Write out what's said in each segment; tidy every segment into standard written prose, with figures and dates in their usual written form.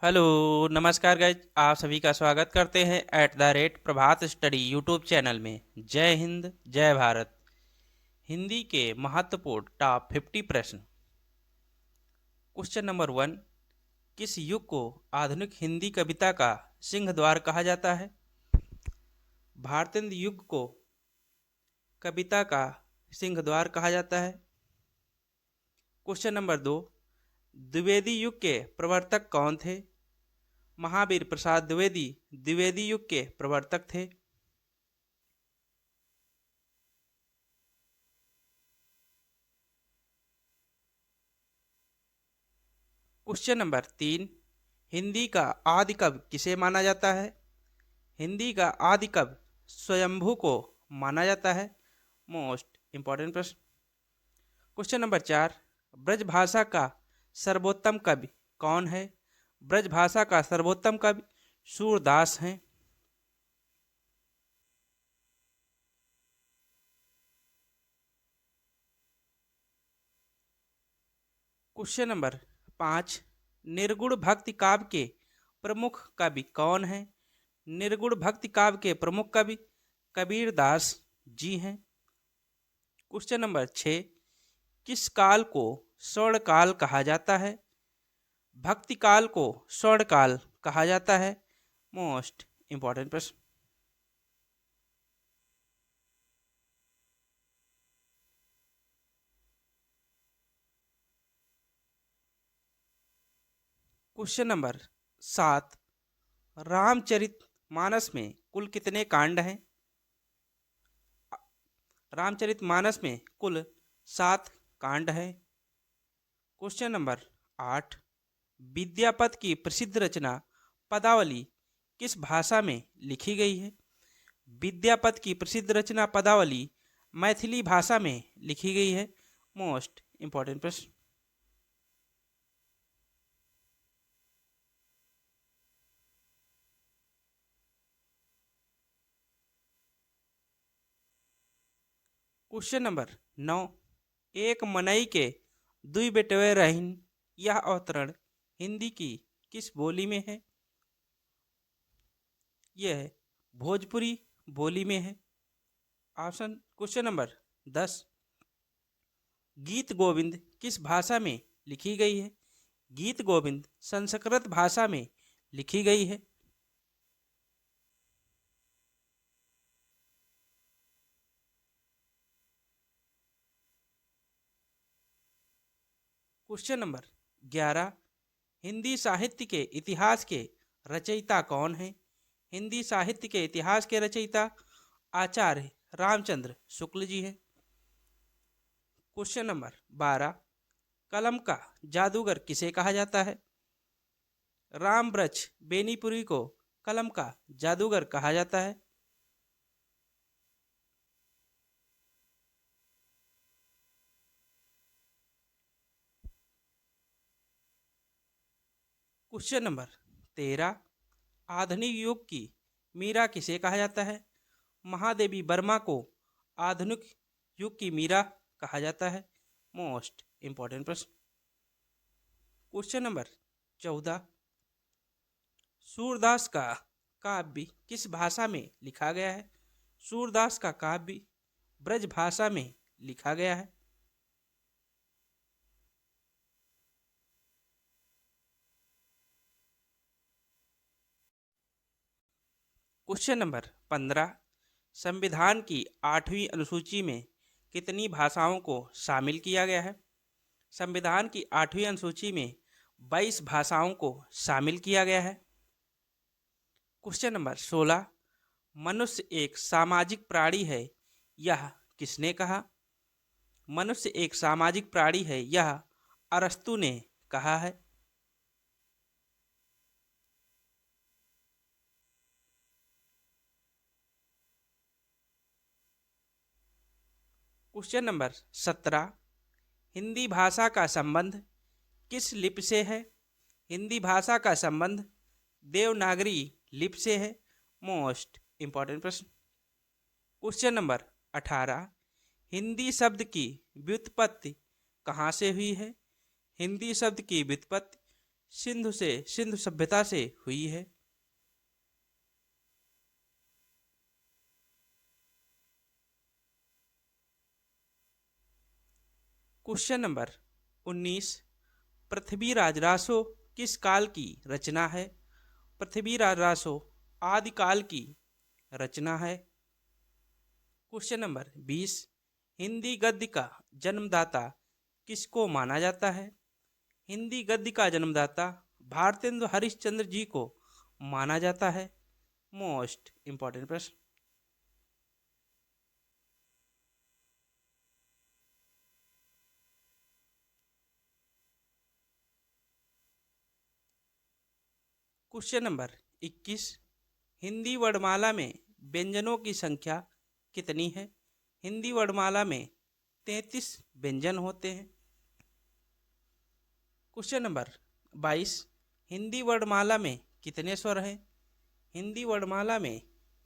Hello. नमस्कार guys, आप सभी का स्वागत करते हैं प्रभात स्टडी यूट्यूब चैनल में। जय हिंद, जय भारत। हिंदी के महत्वपूर्ण टॉप 50 प्रश्न। Question number 1। किस युग को आधुनिक हिंदी कविता का सिंह द्वार कहा जाता है? भारतेंदु युग को कविता का सिंह द्वार कहा जाता है। Question number 2। द्विवेदी युग के प्रवर्तक कौन थे? महावीर प्रसाद द्विवेदी द्विवेदी युग के प्रवर्तक थे। Question number 3। हिंदी का आदि कवि किसे माना जाता है? हिंदी का आदि कवि स्वयंभू को माना जाता है। मोस्ट इंपॉर्टेंट प्रश्न। Question number 4। ब्रजभाषा का सर्वोत्तम कवि कौन है? ब्रजभाषा का सर्वोत्तम कवि सूरदास हैं। Question number 5। निर्गुण भक्ति काव्य के प्रमुख कवि कौन है? निर्गुण भक्ति काव्य के प्रमुख कवि कबीरदास जी हैं। Question number 6। किस काल को स्वर्ण काल कहा जाता है? भक्ति काल को स्वर्ण काल कहा जाता है। मोस्ट इंपॉर्टेंट प्रश्न। Question number 7। रामचरित मानस में कुल कितने कांड हैं? रामचरित मानस में कुल 7 कांड हैं। Question number 8। विद्यापत की प्रसिद्ध रचना पदावली किस भाषा में लिखी गई है? विद्यापत की प्रसिद्ध रचना पदावली मैथिली भाषा में लिखी गई है। मोस्ट इंपॉर्टेंट प्रश्न। Question number 9। एक मनई के दुई बेटवे रहीन यह अवतरण हिंदी की किस बोली में है? यह भोजपुरी बोली में है। Option question number 10। गीत गोविंद किस भाषा में लिखी गई है? गीत गोविंद संस्कृत भाषा में लिखी गई है। Question number 11। हिंदी साहित्य के इतिहास के रचयिता कौन है? हिंदी साहित्य के इतिहास के रचयिता आचार्य रामचंद्र शुक्ल जी हैं। Question number 12। कलम का जादूगर किसे कहा जाता है? राम ब्रज बेनीपुरी को कलम का जादूगर कहा जाता है। Question number 13। आधुनिक युग की मीरा किसे कहा जाता है? महादेवी वर्मा को आधुनिक युग की मीरा कहा जाता है। मोस्ट इंपॉर्टेंट प्रश्न। Question number 14। सूरदास का काव्य किस भाषा में लिखा गया है? सूरदास का काव्य ब्रज भाषा में लिखा गया है। Question number 15। संविधान की 8वीं अनुसूची में कितनी भाषाओं को शामिल किया गया है? संविधान की 8वीं अनुसूची में 22 भाषाओं को शामिल किया गया है। Question number 16। मनुष्य एक सामाजिक प्राणी है यह किसने कहा? मनुष्य एक सामाजिक प्राणी है यह अरस्तु ने कहा है। Question number 17। हिंदी भाषा का संबंध किस लिपि से है? हिंदी भाषा का संबंध देवनागरी लिपि से है। मोस्ट इंपॉर्टेंट प्रश्न। Question number 18। हिंदी शब्द की व्युत्पत्ति कहाँ से हुई है? हिंदी शब्द की व्युत्पत्ति सिंधु सभ्यता से हुई है। क्वेश्चन नंबर 19, पृथ्वीराज रासो किस काल की रचना है? पृथ्वीराज रासो आदिकाल की रचना है। क्वेश्चन नंबर 20, हिंदी गद्य का जन्मदाता किसको माना जाता है? हिंदी गद्य का जन्मदाता भारतेंदु हरिश्चंद्र जी को माना जाता है। मोस्ट इंपॉर्टेंट प्रश्न। क्वेश्चन नंबर 21, हिंदी वर्णमाला में व्यंजनों की संख्या कितनी है? हिंदी वर्णमाला में 33 व्यंजन होते हैं। क्वेश्चन नंबर 22, हिंदी वर्णमाला में कितने स्वर हैं? हिंदी वर्णमाला में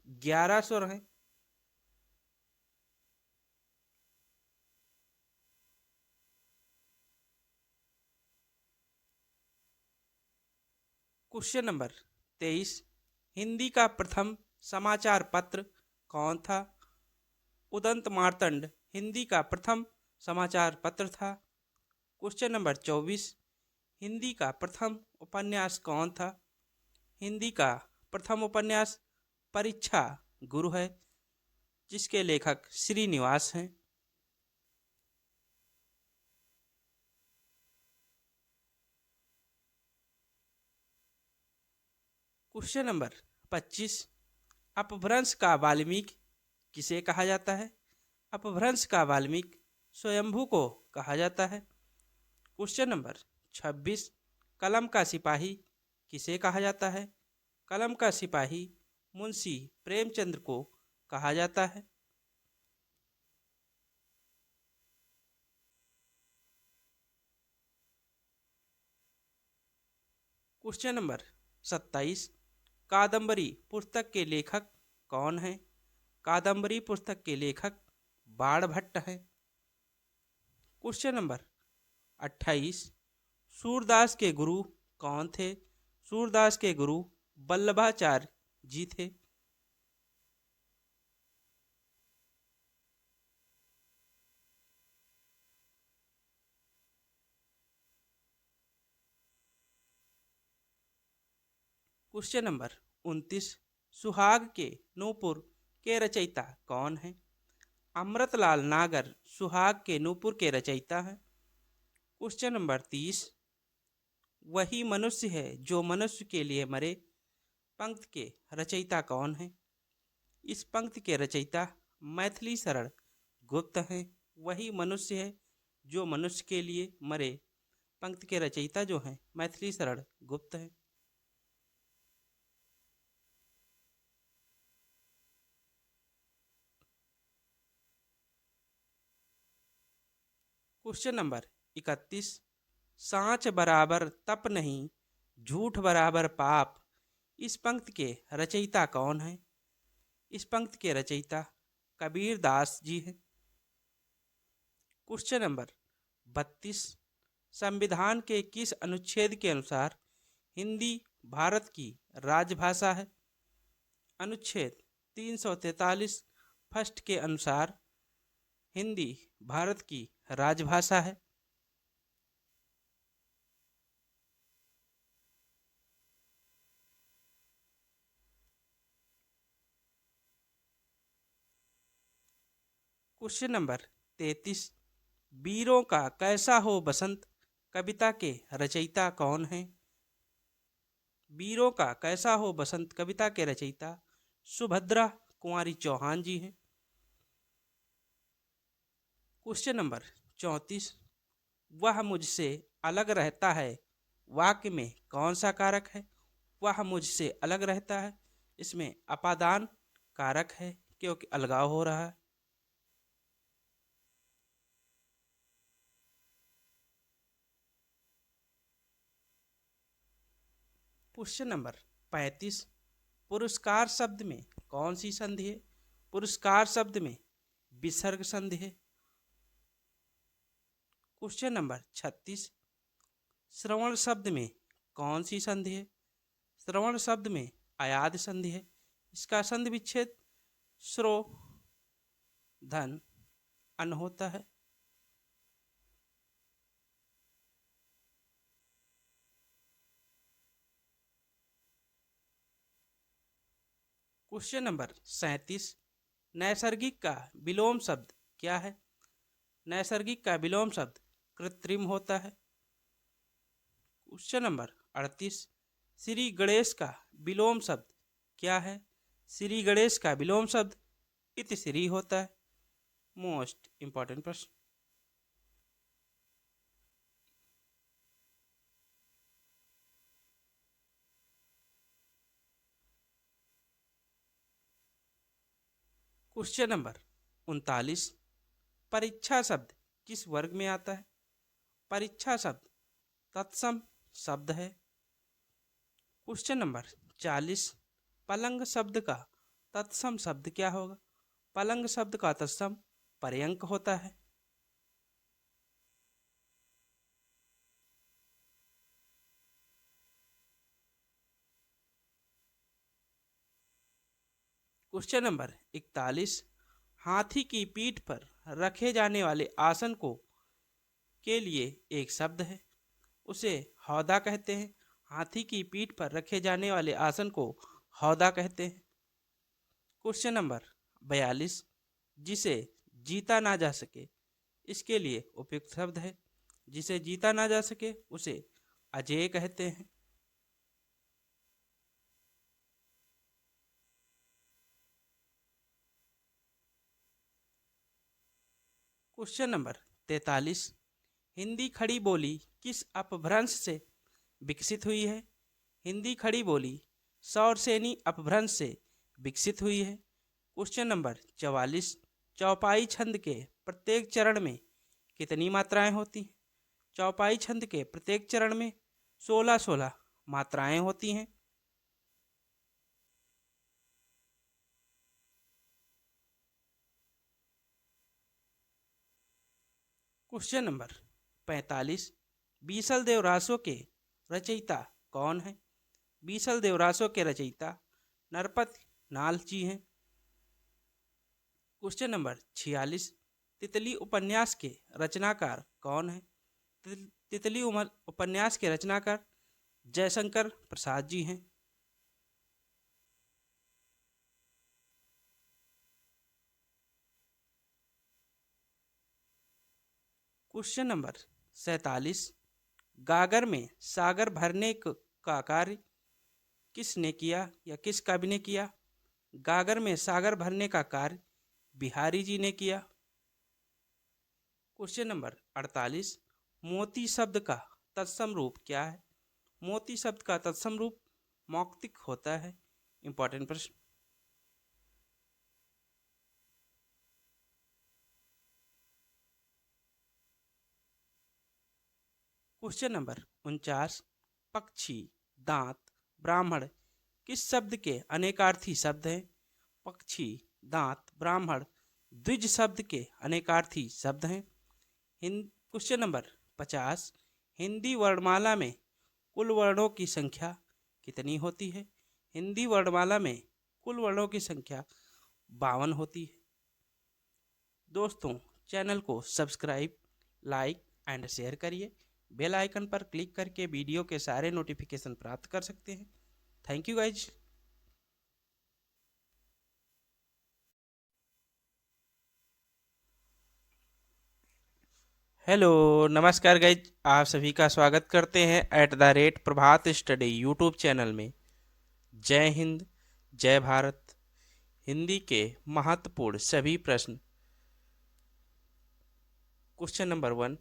11 स्वर हैं। क्वेश्चन नंबर 23, हिंदी का प्रथम समाचार पत्र कौन था? उदंत मार्तंड हिंदी का प्रथम समाचार पत्र था। क्वेश्चन नंबर 24, हिंदी का प्रथम उपन्यास कौन था? हिंदी का प्रथम उपन्यास परीक्षा गुरु है, जिसके लेखक श्रीनिवास हैं। क्वेश्चन नंबर 25, अपभ्रंश का वाल्मीकि किसे कहा जाता है? अपभ्रंश का वाल्मीकि स्वयंभू को कहा जाता है। क्वेश्चन नंबर 26, कलम का सिपाही किसे कहा जाता है? कलम का सिपाही मुंशी प्रेमचंद को कहा जाता है। क्वेश्चन नंबर 27, कादम्बरी पुस्तक के लेखक कौन हैं? कादम्बरी पुस्तक के लेखक बाणभट्ट हैं। क्वेश्चन नंबर 28, सूरदास के गुरु कौन थे? सूरदास के गुरु वल्लभाचार्य जी थे। क्वेश्चन नंबर 29, सुहाग के नूपुर के रचयिता कौन है? अमृतलाल नागर सुहाग के नूपुर के रचयिता हैं। क्वेश्चन नंबर 30, वही मनुष्य है जो मनुष्य के लिए मरे पंक्ति के रचयिता कौन है? इस पंक्ति के रचयिता मैथिली शरण गुप्त हैं। वही मनुष्य है जो मनुष्य के लिए मरे पंक्ति के रचयिता जो हैं मैथिली शरण गुप्त हैं। क्वेश्चन नंबर 31, सांच बराबर तप नहीं, झूठ बराबर पाप, इस पंक्ति के रचयिता कौन है? इस पंक्ति के रचयिता कबीर दास जी हैं। क्वेश्चन नंबर 32, संविधान के किस अनुच्छेद के अनुसार हिंदी भारत की राजभाषा है? अनुच्छेद 343 फर्स्ट के अनुसार हिंदी भारत की राजभाषा है। क्वेश्चन नंबर 33, वीरों का कैसा हो बसंत कविता के रचयिता कौन हैं? वीरों का कैसा हो बसंत कविता के रचयिता सुभद्रा कुंवारी चौहान जी हैं। क्वेश्चन नंबर 34, वह मुझसे अलग रहता है वाक्य में कौन सा कारक है? वह मुझसे अलग रहता है, इसमें अपादान कारक है क्योंकि अलगाव हो रहा है। क्वेश्चन नंबर 35, पुरस्कार शब्द में कौन सी संधि है? पुरस्कार शब्द में विसर्ग संधि है। क्वेश्चन नंबर 36, श्रवण शब्द में कौन सी संधि है? श्रवण शब्द में अयाद संधि है। इसका संधि विच्छेद श्रो धन अन होता है। क्वेश्चन नंबर 37, नैसर्गिक का विलोम शब्द क्या है? नैसर्गिक का विलोम शब्द कृत्रिम होता है। क्वेश्चन नंबर 38, श्री गणेश का विलोम शब्द क्या है? श्री गणेश का विलोम शब्द इतिश्री होता है। मोस्ट इंपॉर्टेंट प्रश्न। क्वेश्चन नंबर 39, परीक्षा शब्द किस वर्ग में आता है? परीक्षा शब्द तत्सम शब्द है। क्वेश्चन नंबर 40, पलंग शब्द का तत्सम शब्द क्या होगा? पलंग शब्द का तत्सम पर्यंक होता है। क्वेश्चन नंबर 41, हाथी की पीठ पर रखे जाने वाले आसन को के लिए एक शब्द है, उसे हौदा कहते हैं। हाथी की पीठ पर रखे जाने वाले आसन को हौदा कहते हैं। क्वेश्चन नंबर 42, जिसे जीता ना जा सके, इसके लिए उपयुक्त शब्द है। जिसे जीता ना जा सके उसे अजेय कहते हैं। क्वेश्चन नंबर 43, हिंदी खड़ी बोली किस अपभ्रंश से विकसित हुई है? हिंदी खड़ी बोली सौरसेनी अपभ्रंश से विकसित हुई है। क्वेश्चन नंबर 44, चौपाई छंद के प्रत्येक चरण में कितनी मात्राएं होती हैं? चौपाई छंद के प्रत्येक चरण में 16-16 मात्राएं होती हैं। क्वेश्चन नंबर 45, बीसल देवरासो के रचयिता कौन है? बीसल देवरासो के रचयिता नरपति नालची हैं। क्वेश्चन नंबर 46, तितली उपन्यास के रचनाकार कौन है? तितली उपन्यास के रचनाकार जयशंकर प्रसाद जी हैं। क्वेश्चन नंबर 47, गागर में सागर भरने का कार्य किसने किया या किस कवि ने किया? गागर में सागर भरने का कार्य बिहारी जी ने किया। क्वेश्चन नंबर 48, मोती शब्द का तत्सम रूप क्या है? मोती शब्द का तत्सम रूप मौक्तिक होता है। इंपॉर्टेंट प्रश्न। क्वेश्चन नंबर 49, पक्षी, दांत, ब्राह्मण किस शब्द के अनेकार्थी शब्द हैं? पक्षी, दांत, ब्राह्मण द्विज शब्द के अनेकार्थी शब्द हैं। क्वेश्चन नंबर 50, हिंदी वर्णमाला में कुल वर्णों की संख्या कितनी होती है? हिंदी वर्णमाला में कुल वर्णों की संख्या 52 होती है। दोस्तों, चैनल को सब्सक्राइब, लाइक एंड शेयर करिए। बेल आइकन पर क्लिक करके वीडियो के सारे नोटिफिकेशन प्राप्त कर सकते हैं। Thank you guys. हेलो, नमस्कार गाइज, आप सभी का स्वागत करते हैं @प्रभात स्टडी यूट्यूब चैनल में। जय हिंद, जय भारत। हिंदी के महत्वपूर्ण सभी प्रश्न। क्वेश्चन नंबर 1,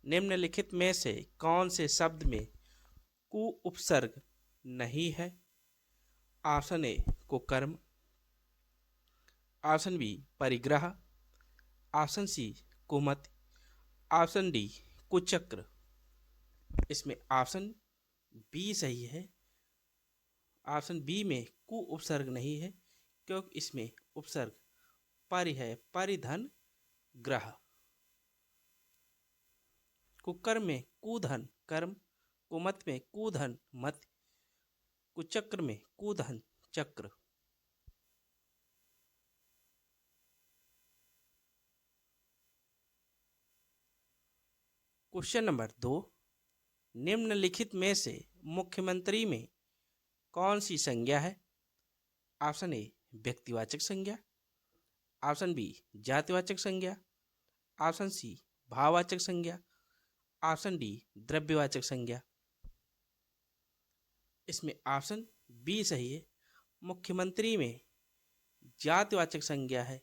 निम्नलिखित में से कौन से शब्द में कु उपसर्ग नहीं है? ऑप्शन ए कुकर्म, ऑप्शन बी परिग्रह, ऑप्शन सी कुमति, ऑप्शन डी कुचक्र। इसमें ऑप्शन बी सही है। ऑप्शन बी में कु उपसर्ग नहीं है क्योंकि इसमें उपसर्ग परि है, परिधन ग्रह। कुकर में कुधन कर्म, कुमत में कूधन मत, कुचक्र में कूधन चक्र। क्वेश्चन नंबर 2, निम्नलिखित में से मुख्यमंत्री में कौन सी संज्ञा है? ऑप्शन ए व्यक्तिवाचक संज्ञा, ऑप्शन बी जातिवाचक संज्ञा, ऑप्शन सी भाववाचक संज्ञा, ऑप्शन डी द्रव्यवाचक संज्ञा। इसमें ऑप्शन बी सही है, मुख्यमंत्री में जातिवाचक संज्ञा है।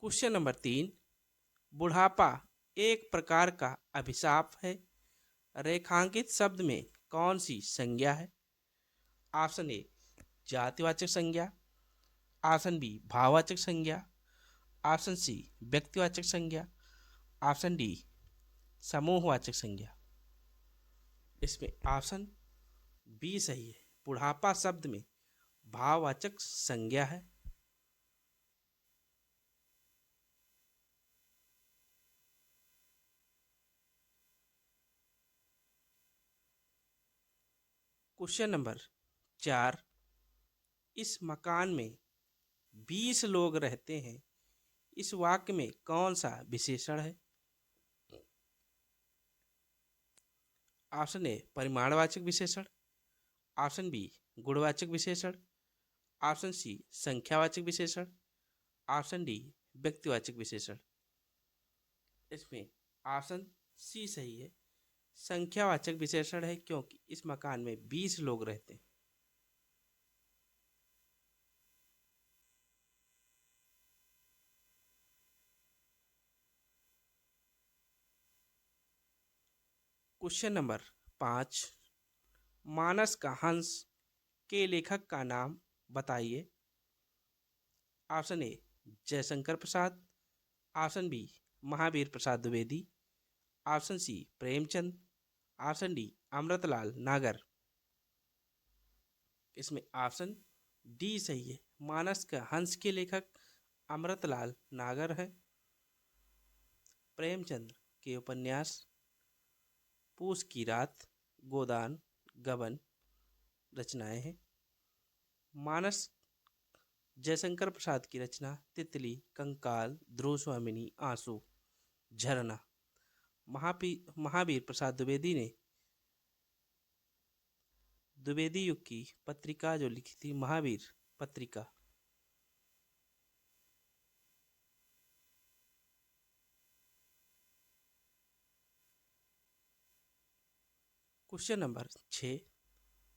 क्वेश्चन नंबर 3, बुढ़ापा एक प्रकार का अभिशाप है, रेखांकित शब्द में कौन सी संज्ञा है? ऑप्शन ए जातिवाचक संज्ञा, ऑप्शन बी भाववाचक संज्ञा, ऑप्शन सी व्यक्तिवाचक संज्ञा, ऑप्शन डी समूहवाचक संज्ञा। इसमें ऑप्शन बी सही है, बुढ़ापा शब्द में भाववाचक संज्ञा है। क्वेश्चन नंबर 4, इस मकान में 20 लोग रहते हैं, इस वाक्य में कौन सा विशेषण है? ऑप्शन ए परिमाणवाचक विशेषण, ऑप्शन बी गुणवाचक विशेषण, ऑप्शन सी संख्यावाचक विशेषण, ऑप्शन डी व्यक्तिवाचक विशेषण। इसमें ऑप्शन सी सही है, संख्यावाचक विशेषण है, क्योंकि इस मकान में 20 लोग रहते हैं। क्वेश्चन नंबर 5, मानस का हंस के लेखक का नाम बताइए। Option A Jaishankar Prasad, option B Mahavir Prasad Dwivedi, option C Premchand, option D Amritlal Nagar. इसमें ऑप्शन डी सही है, मानस का हंस के लेखक अमृतलाल नागर है। प्रेमचंद के उपन्यास पूस की रात, गोदान, गबन रचनाएं हैं। मानस जयशंकर प्रसाद की रचना तितली, कंकाल, ध्रुव स्वामिनी, आंसू, झरना। महावीर प्रसाद द्विवेदी ने द्विवेदी युग की पत्रिका जो लिखी थी, महावीर पत्रिका। क्वेश्चन नंबर 6,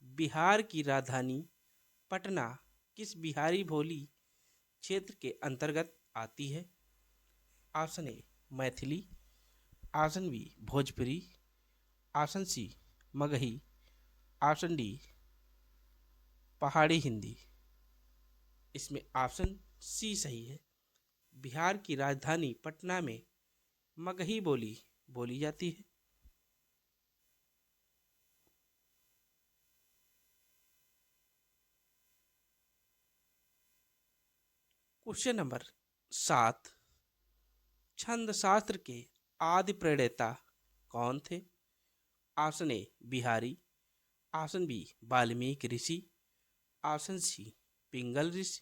बिहार की राजधानी पटना किस बिहारी बोली क्षेत्र के अंतर्गत आती है? Option A Maithili, option B Bhojpuri, option C Magahi, option D Pahari Hindi. इसमें ऑप्शन सी सही है, बिहार की राजधानी पटना में मगही बोली बोली जाती है। क्वेश्चन नंबर 7, छंद शास्त्र के आदि प्रणेता कौन थे? Option A Bihari, option B Valmiki ऋषि, ऑप्शन सी पिंगल ऋषि,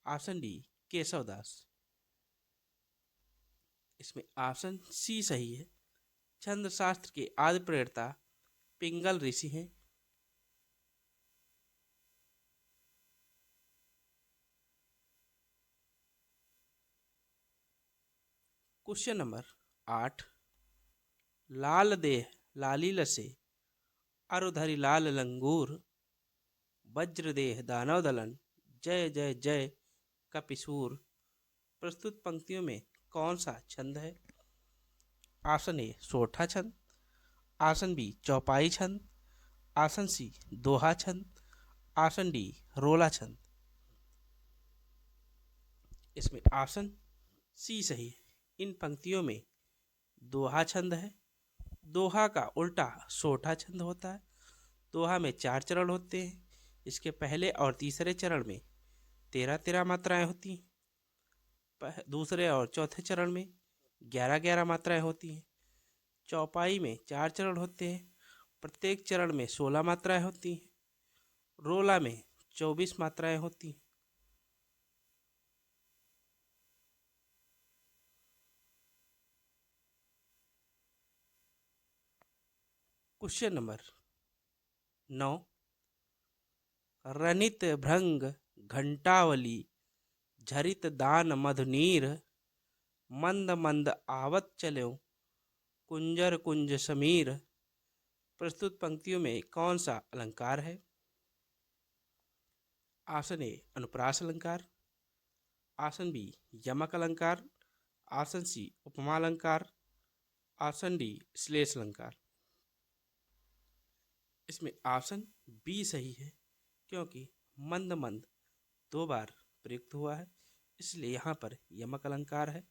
ऑप्शन डी केशवदास। इसमें ऑप्शन सी सही है, छंद शास्त्र के आदि प्रणेता पिंगल ऋषि हैं। क्वेश्चन नंबर 8, लाल देह लाली लसे, अरुधरी लाल लंगूर, वज्रदेह दानव दलन, जय जय जय कपिसूर। प्रस्तुत पंक्तियों में कौन सा छंद है? ऑप्शन ए सोठा छंद, ऑप्शन बी चौपाई छंद, ऑप्शन सी दोहा छंद, ऑप्शन डी रोला छंद। इसमें ऑप्शन सी सही है, इन पंक्तियों में दोहा छंद है। दोहा का उल्टा सोठा छंद होता है। दोहा में 4 चरण होते हैं, इसके पहले और तीसरे चरण में 13-13 मात्राएं होती हैं। दूसरे और चौथे चरण में 11-11 मात्राएं होती हैं। चौपाई में 4 चरण होते हैं, प्रत्येक चरण में 16 मात्राएं होती हैं। रोला में 24 मात्राएं होती हैं। Question number 9। रनित भृंग घंटावली झरित दान मधुनीर मंद मंद आवत चलो कुंजर कुंज समीर। प्रस्तुत पंक्तियों में कौन सा अलंकार है? ऑप्शन ए अनुप्रास अलंकार, ऑप्शन बी यमक अलंकार, ऑप्शन सी उपमा अलंकार, ऑप्शन डी श्लेष अलंकार। इसमें ऑप्शन बी सही है, क्योंकि मंद मंद 2 बार प्रयुक्त हुआ है, इसलिए यहाँ पर यमक अलंकार है।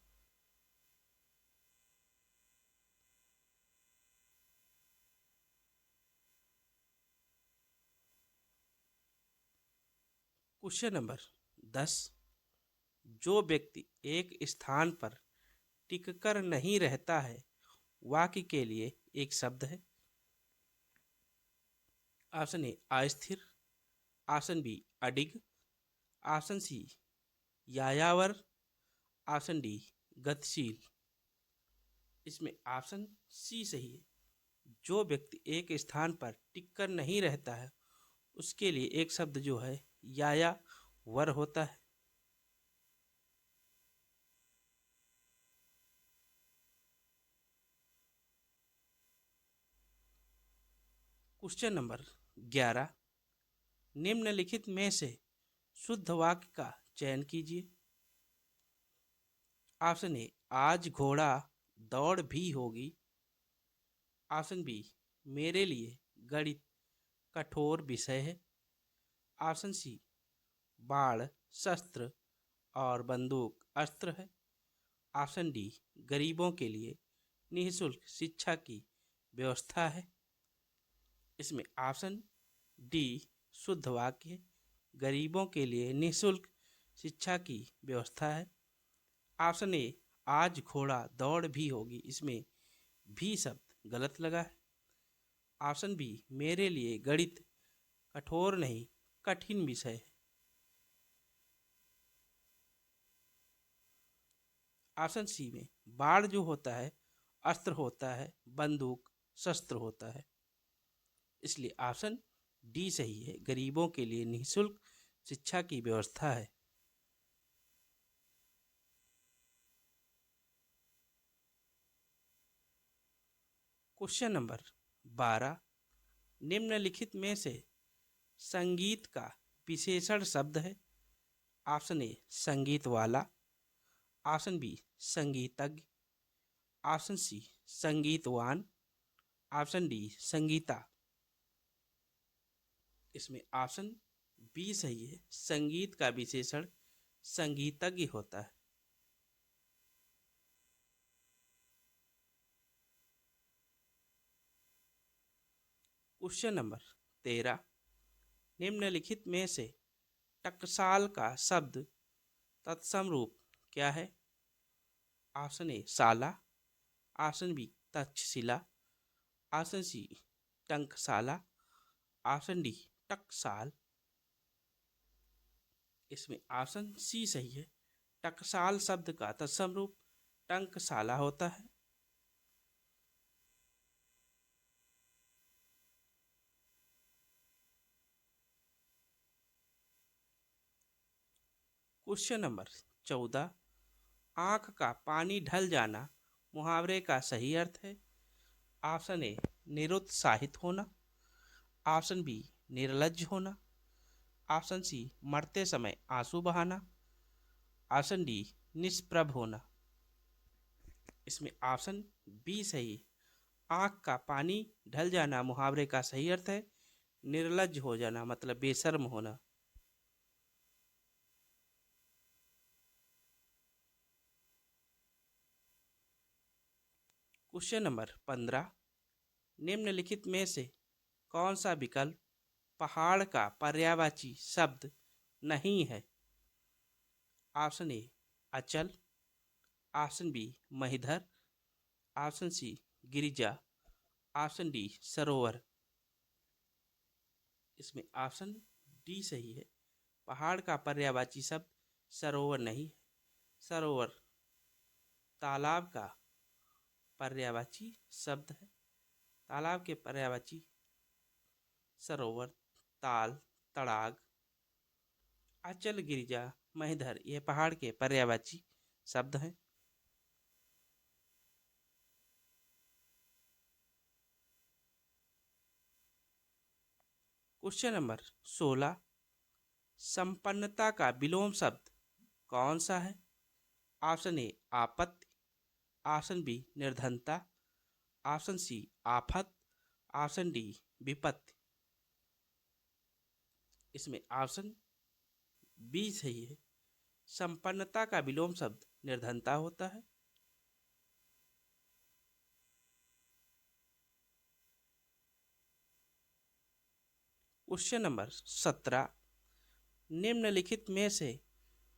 Question number 10। जो व्यक्ति एक स्थान पर टिककर नहीं रहता है, वाक्य के लिए एक शब्द है। ऑप्शन ए अस्थिर, ऑप्शन बी अडिग, ऑप्शन सी यायावर, ऑप्शन डी गतिशील। इसमें ऑप्शन सी सही है। जो व्यक्ति एक स्थान पर टिककर नहीं रहता है, उसके लिए एक शब्द जो है यायावर होता है। Question number 11। निम्नलिखित में से शुद्ध वाक्य का चयन कीजिए। ऑप्शन ए आज घोड़ा दौड़ भी होगी, ऑप्शन बी मेरे लिए गणित कठोर विषय है, ऑप्शन सी बाण शस्त्र और बंदूक अस्त्र है, ऑप्शन डी गरीबों के लिए निःशुल्क शिक्षा की व्यवस्था है। इसमें ऑप्शन डी शुद्ध वाक्य है, गरीबों के लिए निःशुल्क शिक्षा की व्यवस्था है। ऑप्शन ए आज घोड़ा दौड़ भी होगी, इसमें भी शब्द गलत लगा है। ऑप्शन बी मेरे लिए गणित कठोर नहीं कठिन विषय है। ऑप्शन सी में बाण जो होता है अस्त्र होता है, बंदूक शस्त्र होता है, इसलिए ऑप्शन डी सही है, गरीबों के लिए निःशुल्क शिक्षा की व्यवस्था है। Question number 12। निम्नलिखित में से संगीत का विशेषण शब्द है। ऑप्शन ए संगीत वाला, ऑप्शन बी संगीतज्ञ, ऑप्शन सी संगीतवान, ऑप्शन डी संगीता। इसमें ऑप्शन बी सही है, संगीत का विशेषण संगीतज्ञ होता है। Question number 13। निम्नलिखित में से टकसाल का शब्द तत्सम रूप क्या है? ऑप्शन ए साला, option B Takshashila, option C टंकशाला, ऑप्शन डी टकसाल। इसमें ऑप्शन सी सही है, टकसाल शब्द का तत्सम रूप टंकशाला होता है। Question number 14। आंख का पानी ढल जाना मुहावरे का सही अर्थ है। ऑप्शन ए निरुत्साहित होना, ऑप्शन बी निर्लज्ज होना, ऑप्शन सी मरते समय आंसू बहाना, ऑप्शन डी निष्प्रभ होना। इसमें ऑप्शन बी सही है, आंख का पानी ढल जाना मुहावरे का सही अर्थ है, निर्लज्ज हो जाना मतलब बेशर्म होना। Question number 15। निम्नलिखित में से कौन सा विकल्प पहाड़ का पर्यायवाची शब्द नहीं है? ऑप्शन ए अचल, ऑप्शन बी महिधर, ऑप्शन सी गिरिजा, ऑप्शन डी सरोवर। इसमें ऑप्शन डी सही है। पहाड़ का पर्यायवाची शब्द सरोवर नहीं है। सरोवर तालाब का पर्यायवाची शब्द है। तालाब के पर्यायवाची सरोवर, ताल, तड़ाग। अचल, गिरिजा, महिधर ये पहाड़ के पर्यायवाची शब्द हैं। क्वेश्चन नंबर 16, संपन्नता का विलोम शब्द कौन सा है? ऑप्शन ए आपत्ति, ऑप्शन बी निर्धनता, ऑप्शन सी आफत, ऑप्शन डी विपत्ति। इसमें ऑप्शन बी सही है। संपन्नता का विलोम शब्द निर्धनता होता है। क्वेश्चन नंबर 17, निम्नलिखित में से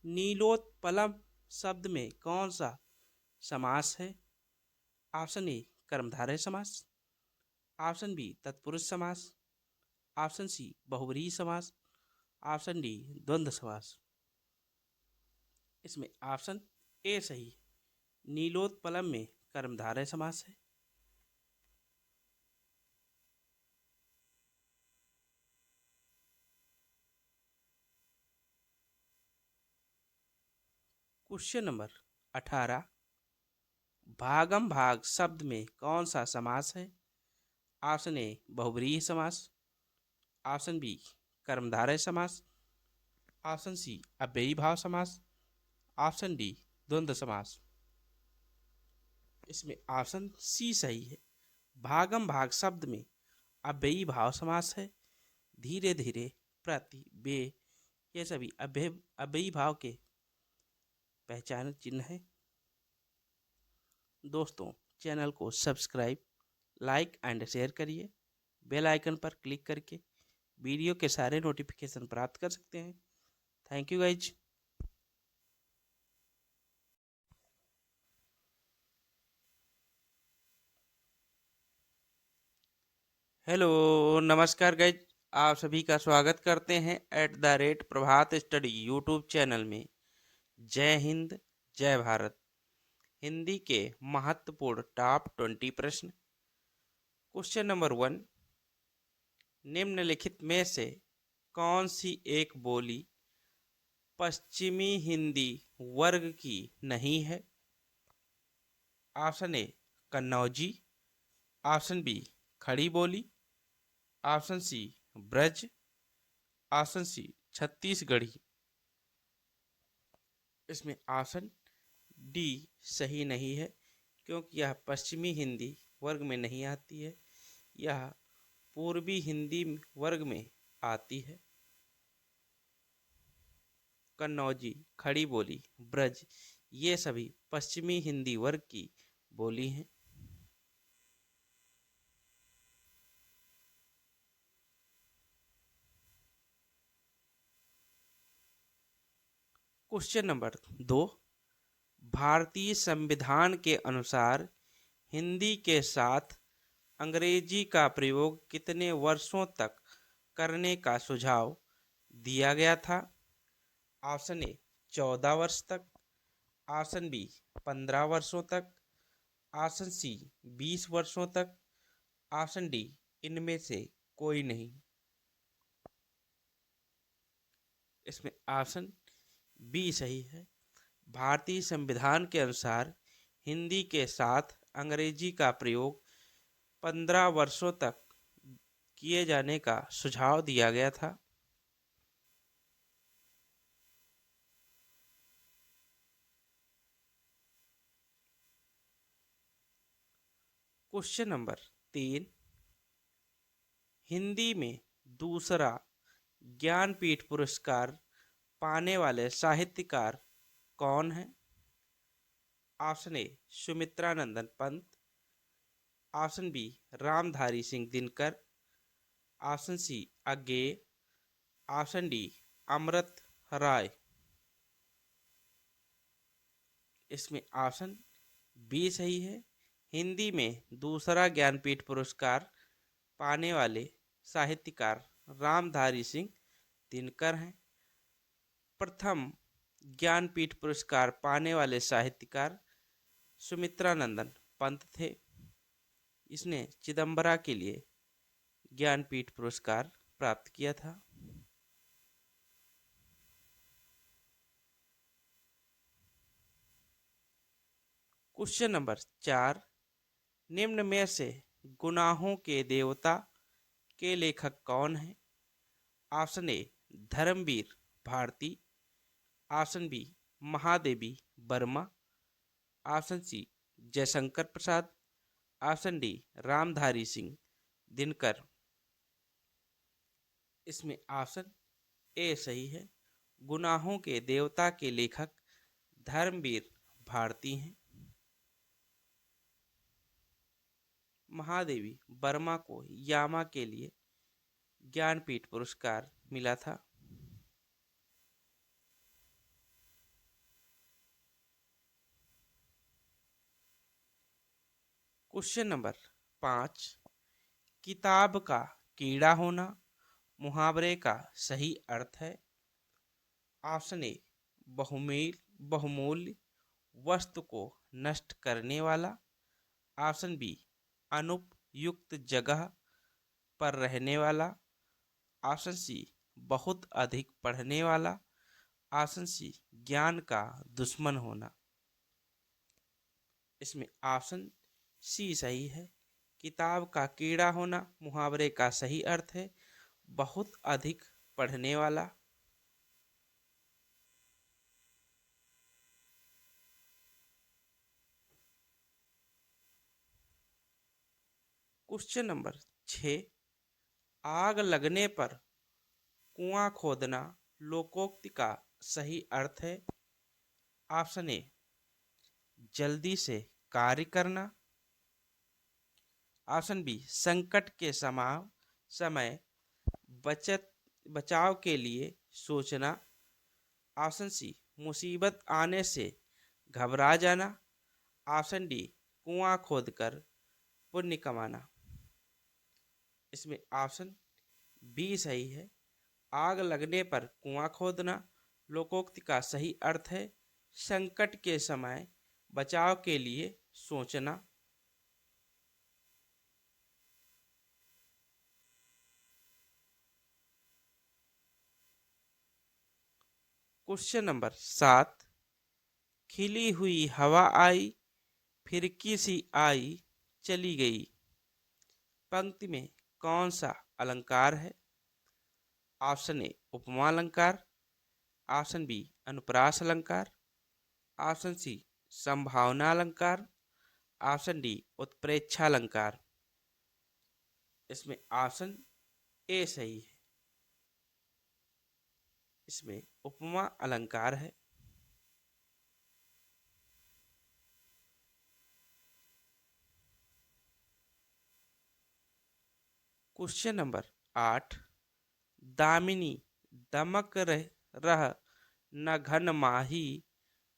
नीलोत्पलम शब्द में कौन सा समास है? ऑप्शन ए कर्मधारय समास, ऑप्शन बी तत्पुरुष समास, ऑप्शन सी बहुव्रीहि समास, ऑप्शन डी द्वंद्व समास। इसमें ऑप्शन ए सही है। नीलोत्पलम में कर्मधारय समास है। क्वेश्चन नंबर 18, भागम भाग शब्द में कौन सा समास है? ऑप्शन ए बहुव्रीहि समास, ऑप्शन बी कर्मधारय समास, ऑप्शन सी अव्ययी भाव समास, ऑप्शन डी द्वंद्व समास। इसमें ऑप्शन सी सही है। भागम भाग शब्द में अव्ययी भाव समास है। धीरे धीरे, प्रति, बे ये सभी अव्ययी भाव के पहचान चिन्ह है। दोस्तों, चैनल को सब्सक्राइब, लाइक एंड शेयर करिए। बेल आइकन पर क्लिक करके वीडियो के सारे नोटिफिकेशन प्राप्त कर सकते हैं। Thank you guys. हेलो, नमस्कार गाइज। आप सभी का स्वागत करते हैं प्रभात स्टडी यूट्यूब चैनल में। जय हिंद, जय भारत। हिंदी के महत्वपूर्ण टॉप 20 प्रश्न। क्वेश्चन नंबर 1, निम्नलिखित में से कौन सी एक बोली पश्चिमी हिंदी वर्ग की नहीं है? Option A Kannauji, option B Khari Boli, option C Braj, option C Chhattisgarhi. इसमें ऑप्शन डी सही नहीं है, क्योंकि यह पश्चिमी हिंदी वर्ग में नहीं आती है। यह पूर्वी हिंदी वर्ग में आती है। कन्नौजी, खड़ी बोली, ब्रज ये सभी पश्चिमी हिंदी वर्ग की बोली हैं। क्वेश्चन नंबर 2, भारतीय संविधान के अनुसार हिंदी के साथ अंग्रेजी का प्रयोग कितने वर्षों तक करने का सुझाव दिया गया था? ऑप्शन ए 14 वर्ष तक, ऑप्शन बी 15 वर्षों तक, ऑप्शन सी 20 वर्षों तक, ऑप्शन डी इनमें से कोई नहीं। इसमें ऑप्शन बी सही है। भारतीय संविधान के अनुसार हिंदी के साथ अंग्रेजी का प्रयोग 15 वर्षों तक किए जाने का सुझाव दिया गया था। क्वेश्चन नंबर 3, हिंदी में दूसरा ज्ञानपीठ पुरस्कार पाने वाले साहित्यकार कौन है? Option A Sumitranandan Pant, option B Ramdhari Singh Dinkar, option C Agyeya, option D Amrit Rai. इसमें ऑप्शन बी सही है। हिंदी में दूसरा ज्ञानपीठ पुरस्कार पाने वाले साहित्यकार रामधारी सिंह दिनकर हैं। प्रथम ज्ञानपीठ पुरस्कार पाने वाले साहित्यकार सुमित्रानंदन पंत थे। इसने चिदम्बरा के लिए ज्ञानपीठ पुरस्कार प्राप्त किया था। क्वेश्चन नंबर 4, निम्न में से गुनाहों के देवता के लेखक कौन हैं? Option A Dharamvir Bharati, option B Mahadevi Verma, option C Jaishankar Prasad, option D Ramdhari Singh Dinkar. इसमें ऑप्शन ए सही है। गुनाहों के देवता के लेखक धर्मवीर भारती हैं। महादेवी वर्मा को यामा के लिए ज्ञानपीठ पुरस्कार मिला था। क्वेश्चन नंबर 5, किताब का कीड़ा होना मुहावरे का सही अर्थ है? ऑप्शन ए बहुमूल्य वस्तु को नष्ट करने वाला, ऑप्शन बी अनुपयुक्त जगह पर रहने वाला, ऑप्शन सी बहुत अधिक पढ़ने वाला, ऑप्शन सी ज्ञान का दुश्मन होना। इसमें ऑप्शन सी सही है। किताब का कीड़ा होना मुहावरे का सही अर्थ है बहुत अधिक पढ़ने वाला। क्वेश्चन नंबर 6, आग लगने पर कुआं खोदना लोकोक्ति का सही अर्थ है? ऑप्शन ए जल्दी से कार्य करना, ऑप्शन बी संकट के समय बचत बचाव के लिए सोचना, ऑप्शन सी मुसीबत आने से घबरा जाना, ऑप्शन डी कुआं खोदकर पुण्य कमाना। इसमें ऑप्शन बी सही है। आग लगने पर कुआं खोदना लोकोक्ति का सही अर्थ है संकट के समय बचाव के लिए सोचना। क्वेश्चन नंबर 7, खिली हुई हवा आई फिरकी सी आई चली गई पंक्ति में कौन सा अलंकार है? ऑप्शन ए उपमा अलंकार, ऑप्शन बी अनुप्रास अलंकार, ऑप्शन सी संभावना अलंकार, ऑप्शन डी उत्प्रेक्षा अलंकार। इसमें ऑप्शन ए सही है। इसमें उपमा अलंकार है। क्वेश्चन नंबर 8, दामिनी दमक रह न घन माही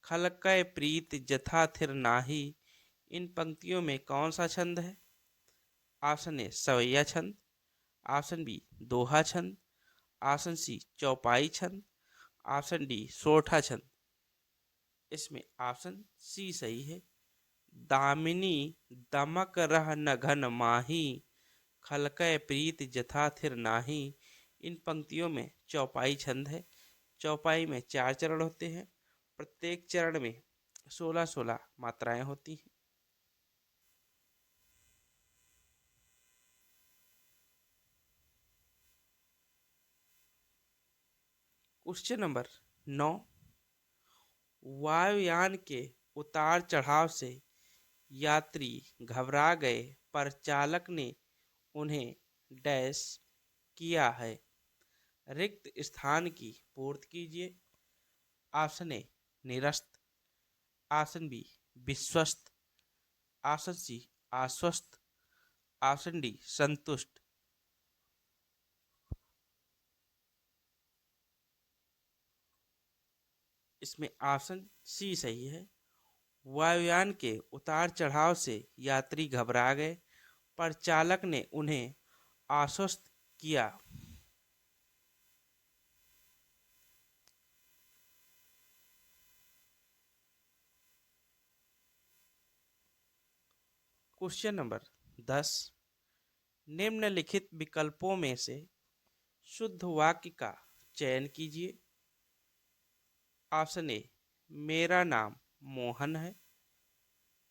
खलकै प्रीत जथा थिर नाही। इन पंक्तियों में कौन सा छंद है? ऑप्शन ए सवैया छंद, ऑप्शन बी दोहा छंद, ऑप्शन सी चौपाई छंद, ऑप्शन डी सोठा छंद। इसमें ऑप्शन सी सही है। दामिनी दमक रह न घन माही खलकै प्रीत जथा थिर नाही। इन पंक्तियों में चौपाई छंद है। चौपाई में 4 चरण होते हैं। प्रत्येक चरण में 16-16 मात्राएं होती हैं। क्वेश्चन नंबर 9, वायुयान के उतार चढ़ाव से यात्री घबरा गए पर चालक ने उन्हें डैश किया है रिक्त स्थान की पूर्ति कीजिए। ऑप्शन ए निरस्त, ऑप्शन बी विश्वस्त, ऑप्शन सी आश्वस्त, ऑप्शन डी संतुष्ट। इसमें ऑप्शन सी सही है। वायुयान के उतार चढ़ाव से यात्री घबरा गए, पर चालक ने उन्हें आश्वस्त किया। Question number 10। निम्नलिखित विकल्पों में से शुद्ध वाक्य का चयन कीजिए। ऑप्शन ए, मेरा नाम मोहन है।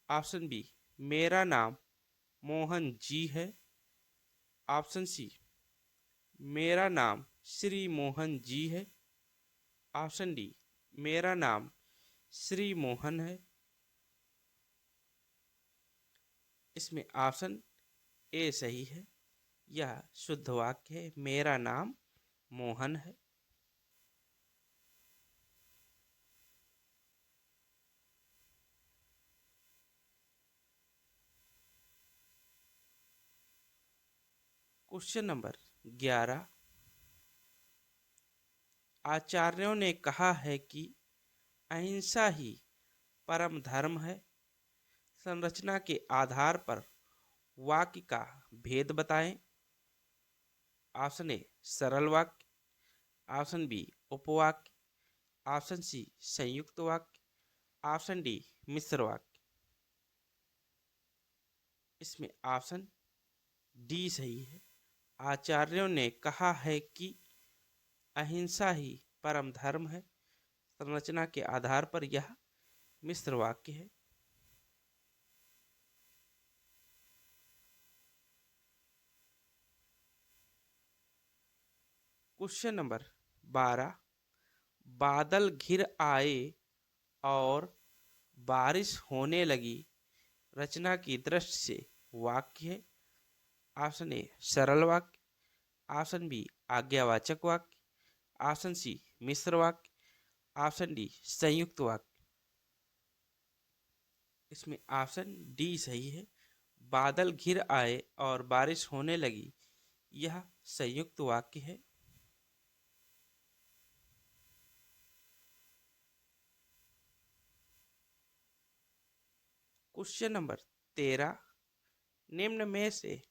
ऑप्शन बी, मेरा नाम मोहन जी है। ऑप्शन सी, मेरा नाम श्री मोहन जी है। ऑप्शन डी, मेरा नाम श्री मोहन है। इसमें ऑप्शन ए सही है। यह शुद्ध वाक्य है, मेरा नाम मोहन है। Question number 11। आचार्यों ने कहा है कि अहिंसा ही परम धर्म है। संरचना के आधार पर वाक्य का भेद बताएं। ऑप्शन ए, सरल वाक्य। ऑप्शन बी, उपवाक्य। ऑप्शन सी, संयुक्त वाक्य। ऑप्शन डी, मिश्र वाक्य। इसमें ऑप्शन डी सही है। आचार्यों ने कहा है कि अहिंसा ही परम धर्म है। संरचना के आधार पर यह मिश्र वाक्य है। Question number 12। बादल घिर आए और बारिश होने लगी। रचना की दृष्टि से वाक्य है। ऑप्शन ए, सरल वाक्य। ऑप्शन बी, आज्ञावाचक वाक्य। ऑप्शन सी, मिश्र वाक्य। ऑप्शन डी, संयुक्त वाक्य। इसमें ऑप्शन डी सही है। बादल घिर आए और बारिश होने लगी, यह संयुक्त वाक्य है। Question number 13। निम्न में से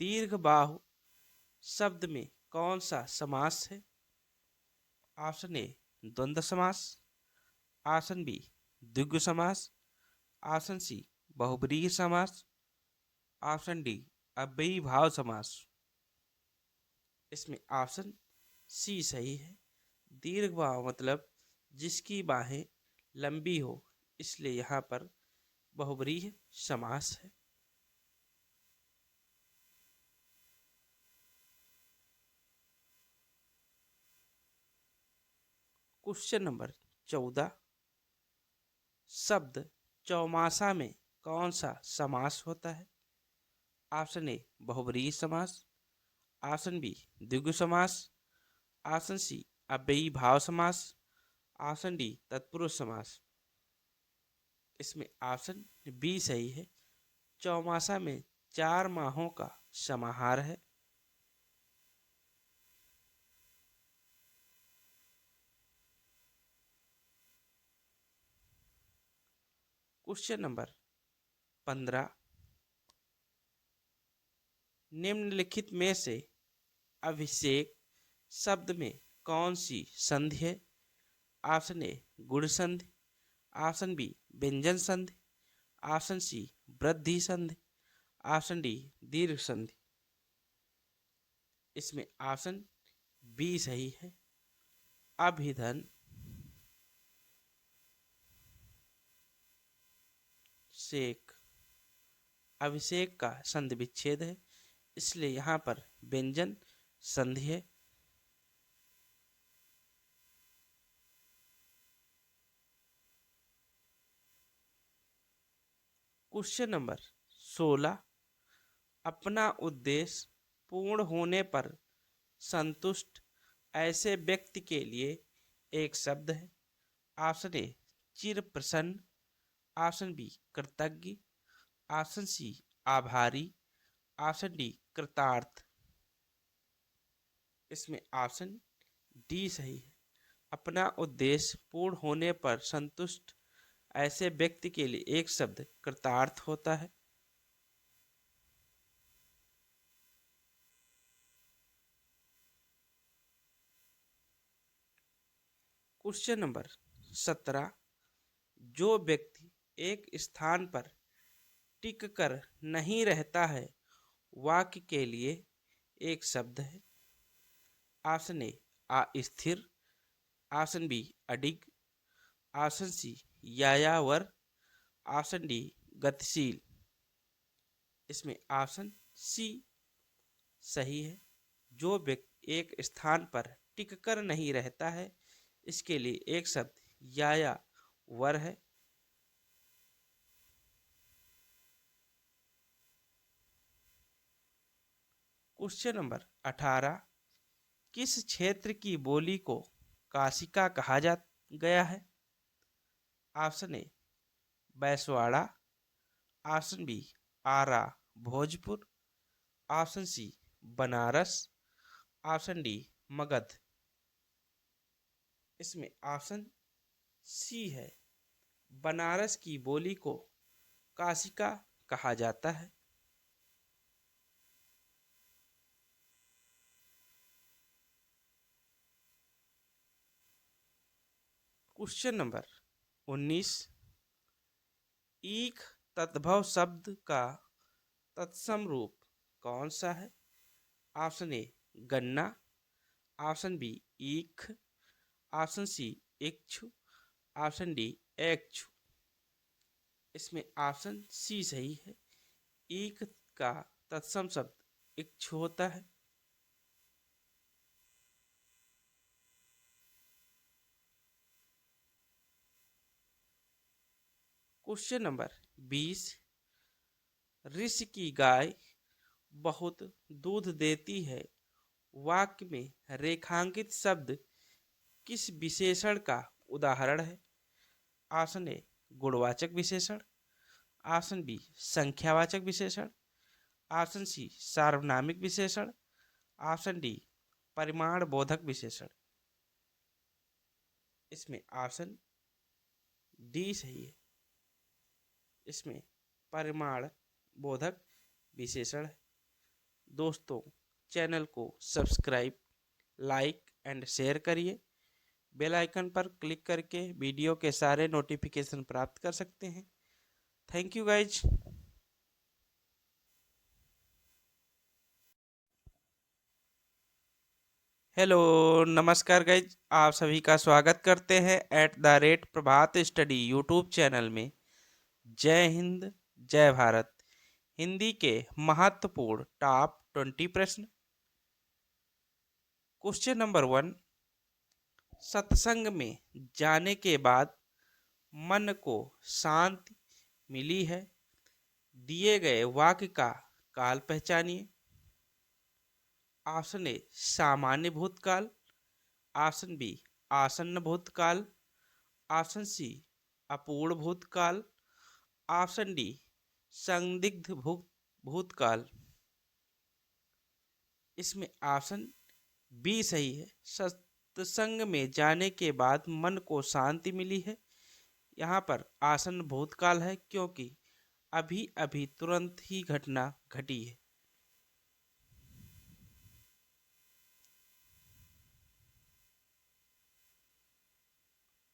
दीर्घ बाहु शब्द में कौन सा समास है? ऑप्शन ए, द्वंद्व समास। ऑप्शन बी, द्विगु समास। ऑप्शन सी, बहुब्रीहि समास। ऑप्शन डी, अव्ययी भाव समास। इसमें ऑप्शन सी सही है। दीर्घ बाहु मतलब जिसकी बाहें लंबी हो, इसलिए यहाँ पर बहुब्रीहि समास है। Question number 14। शब्द चौमासा में कौन सा समास होता है? ऑप्शन ए, बहुब्रीहि समास। ऑप्शन बी, द्विगु समास। ऑप्शन सी, अव्ययी भाव समास। ऑप्शन डी, तत्पुरुष समास। इसमें ऑप्शन बी सही है। चौमासा में 4 माहों का समाहार है। Question number 15। निम्नलिखित में से अभिषेक शब्द में कौन सी संधि है? ऑप्शन ए, गुण संधि। ऑप्शन बी, व्यंजन संधि। ऑप्शन सी, वृद्धि संधि। ऑप्शन डी, दीर्घ संधि। इसमें ऑप्शन बी सही है। अभिधन शेख अभिषेक का संधि विच्छेद है, इसलिए यहाँ पर व्यंजन संधि है। Question number 16। अपना उद्देश्य पूर्ण होने पर संतुष्ट ऐसे व्यक्ति के लिए एक शब्द है। ऑप्शन ए, चिर प्रसन्न। ऑप्शन बी, कृतज्ञ। ऑप्शन सी, आभारी। ऑप्शन डी, कृतार्थ। इसमें ऑप्शन डी सही है। अपना उद्देश्य पूर्ण होने पर संतुष्ट ऐसे व्यक्ति के लिए एक शब्द कृतार्थ होता है। क्वेश्चन नंबर 17, जो व्यक्ति एक स्थान पर टिक कर नहीं रहता है, वाक्य के लिए एक शब्द है। ऑप्शन ए अस्थिर, ऑप्शन बी अडिग, ऑप्शन सी यायावर, ऑप्शन डी गतिशील। इसमें ऑप्शन सी सही है। जो व्यक्ति एक स्थान पर टिक कर नहीं रहता है, इसके लिए एक शब्द यायावर है। क्वेश्चन नंबर 18, किस क्षेत्र की बोली को काशिका कहा जा गया है? Option A Baiswara, option B Ara Bhojpur, option C Banaras, option D Magadh. इसमें ऑप्शन सी है, बनारस की बोली को काशिका कहा जाता है। क्वेश्चन नंबर 19, ईख तद्भव शब्द का तत्सम रूप कौन सा है? ऑप्शन ए गन्ना, ऑप्शन बी ईख, ऑप्शन सी इक्षु, ऑप्शन डी एक्क्षु। इसमें ऑप्शन सी सही है। ईख का तत्सम शब्द इक्षु होता है। क्वेश्चन नंबर 20, ऋषि की गाय बहुत दूध देती है, वाक्य में रेखांकित शब्द किस विशेषण का उदाहरण है? ऑप्शन ए गुणवाचक विशेषण, ऑप्शन बी संख्यावाचक विशेषण, ऑप्शन सी सार्वनामिक विशेषण, ऑप्शन डी परिमाण बोधक विशेषण। इसमें ऑप्शन डी सही है। इसमें परिमाण बोधक विशेषण है। दोस्तों, चैनल को सब्सक्राइब, लाइक एंड शेयर करिए। बेल आइकन पर क्लिक करके वीडियो के सारे नोटिफिकेशन प्राप्त कर सकते हैं। Thank you guys. हेलो, नमस्कार गाइज, आप सभी का स्वागत करते हैं @प्रभात स्टडी यूट्यूब चैनल में। जय हिंद, जय भारत। हिंदी के महत्वपूर्ण टॉप 20 प्रश्न। क्वेश्चन नंबर 1, सत्संग में जाने के बाद मन को शांति मिली है, दिए गए वाक्य का काल पहचानिए। ऑप्शन ए सामान्य भूतकाल, ऑप्शन बी आसन्न भूतकाल, ऑप्शन सी अपूर्ण भूतकाल, ऑप्शन डी संदिग्ध भूतकाल। इसमें ऑप्शन बी सही है। सत्संग में जाने के बाद मन को शांति मिली है, यहाँ पर आसन्न भूतकाल है क्योंकि अभी अभी तुरंत ही घटना घटी है।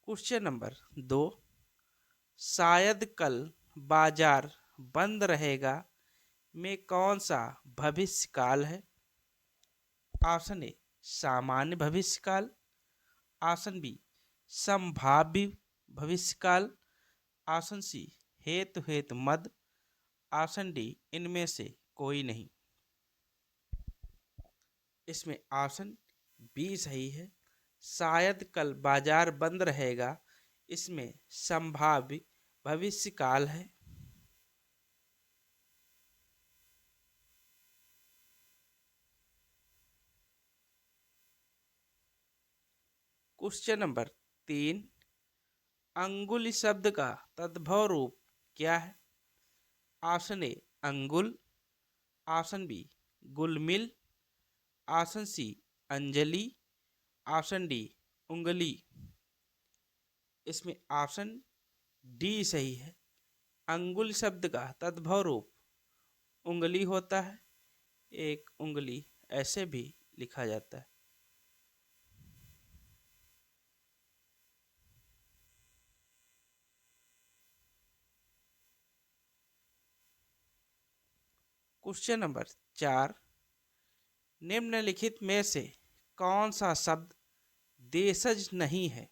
क्वेश्चन नंबर 2, शायद कल बाजार बंद रहेगा में कौन सा भविष्यकाल है? ऑप्शन ए सामान्य भविष्यकाल, ऑप्शन बी संभाव्य भविष्यकाल, ऑप्शन सी हेतु हेतु मद, ऑप्शन डी इनमें से कोई नहीं। इसमें ऑप्शन बी सही है। शायद कल बाजार बंद रहेगा, इसमें संभाव्य भविष्यकाल है। क्वेश्चन नंबर 3, अंगुल शब्द का तद्भव रूप क्या है? ऑप्शन ए अंगुल, ऑप्शन बी गुलमिल, ऑप्शन सी अंजलि, ऑप्शन डी उंगली। इसमें ऑप्शन डी सही है। अंगुल शब्द का तद्भव रूप उंगली होता है। एक उंगली ऐसे भी लिखा जाता है। क्वेश्चन नंबर 4, निम्नलिखित में से कौन सा शब्द देशज नहीं है?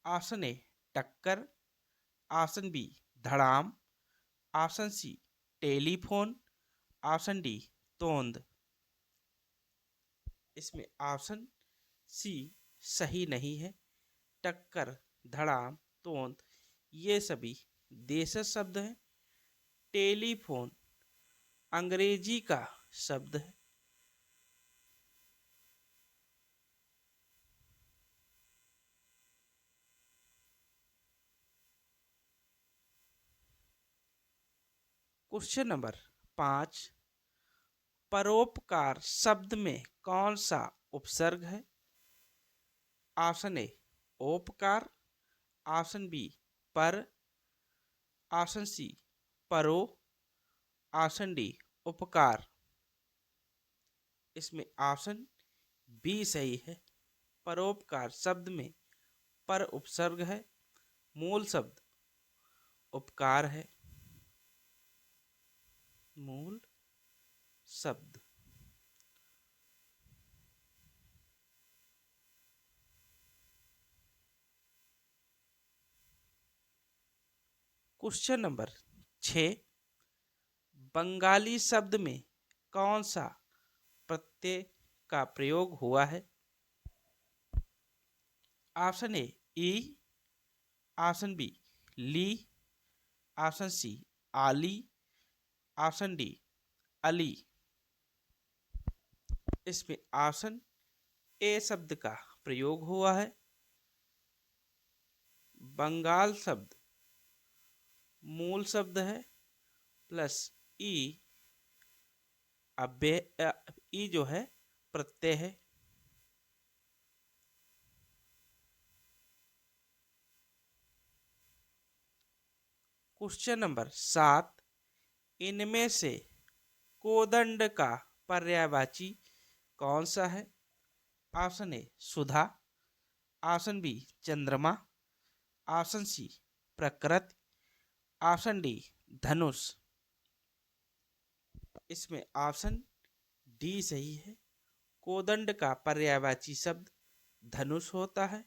ऑप्शन ए टक्कर, ऑप्शन बी धड़ाम, option C telephone, option D तोंद। इसमें ऑप्शन सी सही नहीं है। टक्कर, धड़ाम, तोंद ये सभी देशज शब्द हैं। टेलीफोन अंग्रेजी का शब्द है। क्वेश्चन नंबर 5, परोपकार शब्द में कौन सा उपसर्ग है? ऑप्शन ए ओपकार, ऑप्शन बी पर, ऑप्शन सी परो, ऑप्शन डी उपकार। इसमें ऑप्शन बी सही है। परोपकार शब्द में पर उपसर्ग है। मूल शब्द उपकार है। मूल शब्द। क्वेश्चन नंबर 6, बंगाली शब्द में कौन सा प्रत्यय का प्रयोग हुआ है? ऑप्शन ए ई, ऑप्शन बी ली, ऑप्शन सी आली, ऑप्शन डी अली। इसमें ऑप्शन ए शब्द का प्रयोग हुआ है। बंगाल शब्द मूल शब्द है प्लस ई अव्यय ई जो है प्रत्यय है। क्वेश्चन नंबर 7, इनमें से कोदंड का पर्यायवाची कौन सा है? ऑप्शन ए सुधा, ऑप्शन बी चंद्रमा, ऑप्शन सी प्रकृति, ऑप्शन डी धनुष। इसमें ऑप्शन डी सही है। कोदंड का पर्यायवाची शब्द धनुष होता है।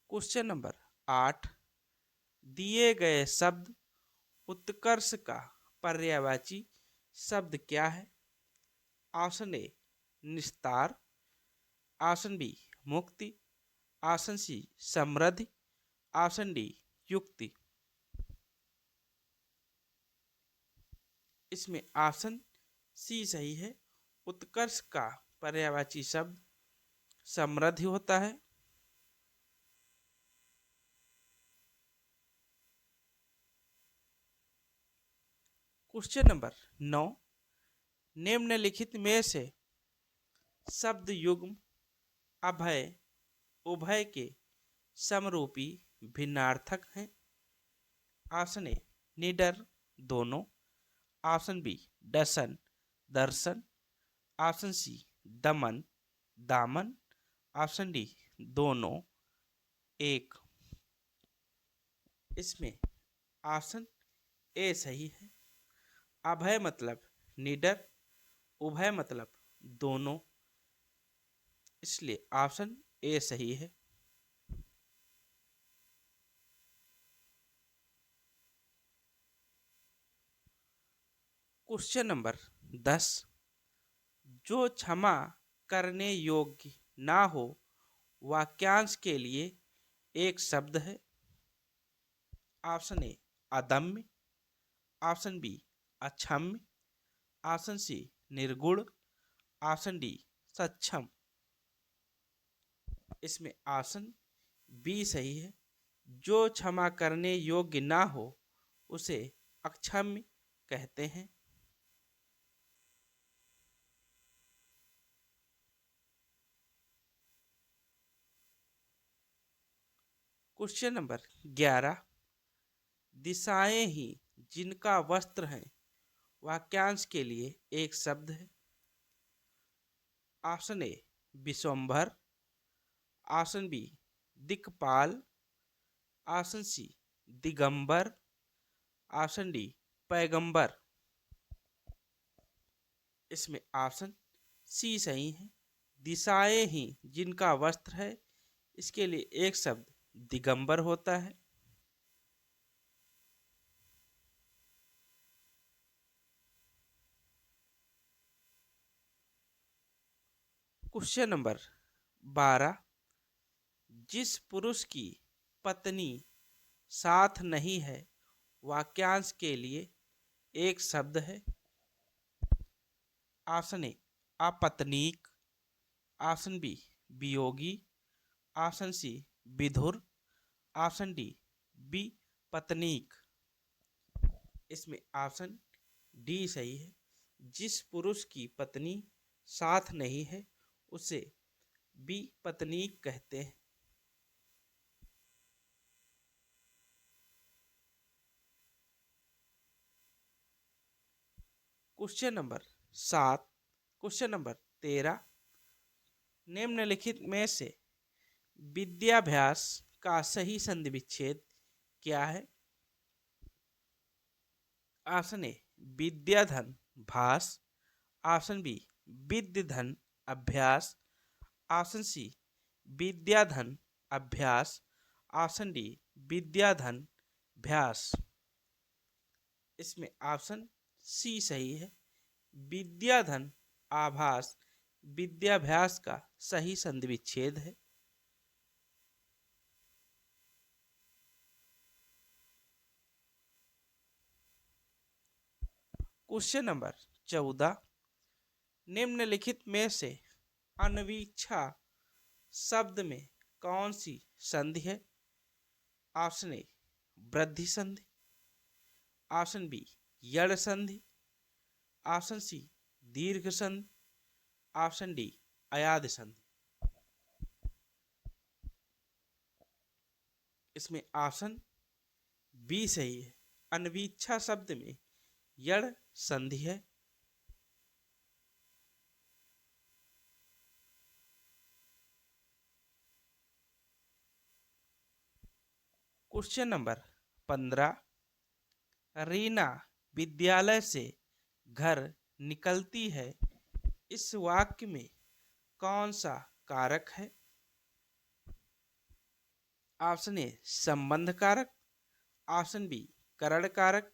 क्वेश्चन नंबर 8, दिए गए शब्द उत्कर्ष का पर्यायवाची शब्द क्या है? ऑप्शन ए निस्तार, ऑप्शन बी मुक्ति, ऑप्शन सी समृद्धि, ऑप्शन डी युक्ति। इसमें ऑप्शन सी सही है। उत्कर्ष का पर्यायवाची शब्द समृद्धि होता है। क्वेश्चन नंबर 9, निम्नलिखित में से शब्द युग्म अभय उभय के समरूपी भिन्नार्थक हैं। ऑप्शन ए निडर दोनों, ऑप्शन बी दसन दर्शन, ऑप्शन सी दमन दामन, ऑप्शन डी दोनों एक। इसमें ऑप्शन ए सही है। अभय मतलब निडर, उभय मतलब दोनों, इसलिए ऑप्शन ए सही है। क्वेश्चन नंबर 10, जो क्षमा करने योग्य ना हो वाक्यांश के लिए एक शब्द है। ऑप्शन ए अदम्य, ऑप्शन बी अक्षम्य, ऑप्शन सी निर्गुण, ऑप्शन डी सक्षम। इसमें ऑप्शन बी सही है। जो क्षमा करने योग्य ना हो उसे अक्षम्य कहते हैं। क्वेश्चन नंबर 11, दिशाएं ही जिनका वस्त्र है वाक्यांश के लिए एक शब्द है। ऑप्शन ए विश्वंभर, ऑप्शन बी दिक्पाल, ऑप्शन सी दिगंबर, ऑप्शन डी पैगंबर। इसमें ऑप्शन सी सही है। दिशाएं ही जिनका वस्त्र है, इसके लिए एक शब्द दिगंबर होता है। क्वेश्चन नंबर 12, जिस पुरुष की पत्नी साथ नहीं है वाक्यांश के लिए एक शब्द है। ऑप्शन ए अपत्नीक, option B Viyogi, option C विधुर, ऑप्शन डी विपत्नीक। इसमें ऑप्शन डी सही है। जिस पुरुष की पत्नी साथ नहीं है उसे विपत्नीक कहते हैं। क्वेश्चन नंबर 7, क्वेश्चन नंबर 13, निम्नलिखित में से विद्याभ्यास का सही संधि विच्छेद क्या है। ऑप्शन ए विद्याधन भास, ऑप्शन बी विद्यधन अभ्यास, ऑप्शन सी विद्याधन अभ्यास, ऑप्शन डी विद्याधन भ्यास। इसमें ऑप्शन सी सही है। विद्याधन आभास विद्याभ्यास का सही संधि विच्छेद है। क्वेश्चन नंबर 14, निम्नलिखित में से अनवीक्षा शब्द में कौन सी संधि है। ऑप्शन ए वृद्धि संधि, ऑप्शन बी यड़ संधि, ऑप्शन सी दीर्घ संधि, ऑप्शन डी अयाद संधि। इसमें ऑप्शन बी सही है। अनवीक्षा शब्द में यड़ संधि है। क्वेश्चन नंबर 15, रीना विद्यालय से घर निकलती है, इस वाक्य में कौन सा कारक है। ऑप्शन ए संबंध कारक, ऑप्शन बी करण कारक,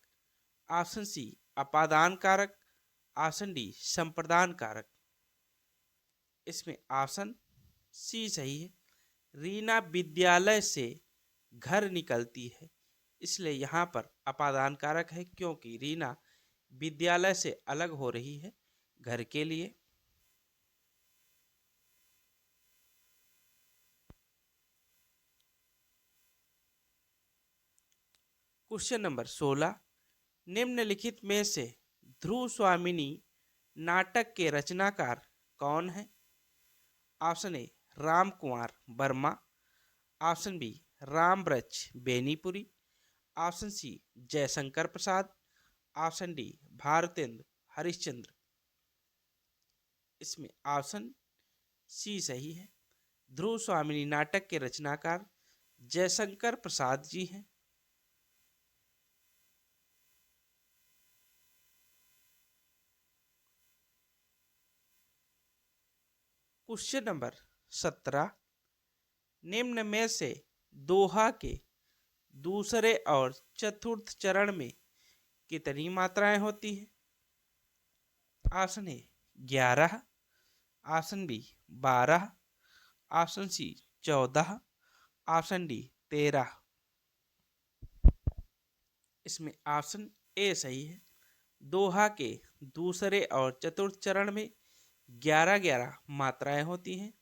ऑप्शन सी अपादान कारक, ऑप्शन डी संप्रदान कारक। इसमें ऑप्शन सी सही है। रीना विद्यालय से घर निकलती है, इसलिए यहाँ पर अपादान कारक है क्योंकि रीना विद्यालय से अलग हो रही है घर के लिए। क्वेश्चन नंबर 16, निम्नलिखित में से ध्रुव स्वामिनी नाटक के रचनाकार कौन है। Option A Ram Kumar Verma, option B Rambriksh Benipuri, option C Jaishankar Prasad, option D Bharatendu Harishchandra. इसमें ऑप्शन सी सही है। ध्रुव स्वामिनी नाटक के रचनाकार जयशंकर प्रसाद जी हैं। क्वेश्चन नंबर 17, निम्न में से दोहा के दूसरे और चतुर्थ चरण में कितनी मात्राएं होती हैं। Option A 11, option B 12, option C 14, option D 13। इसमें ऑप्शन ए सही है। दोहा के दूसरे और चतुर्थ चरण में 11-11 मात्राएं होती हैं।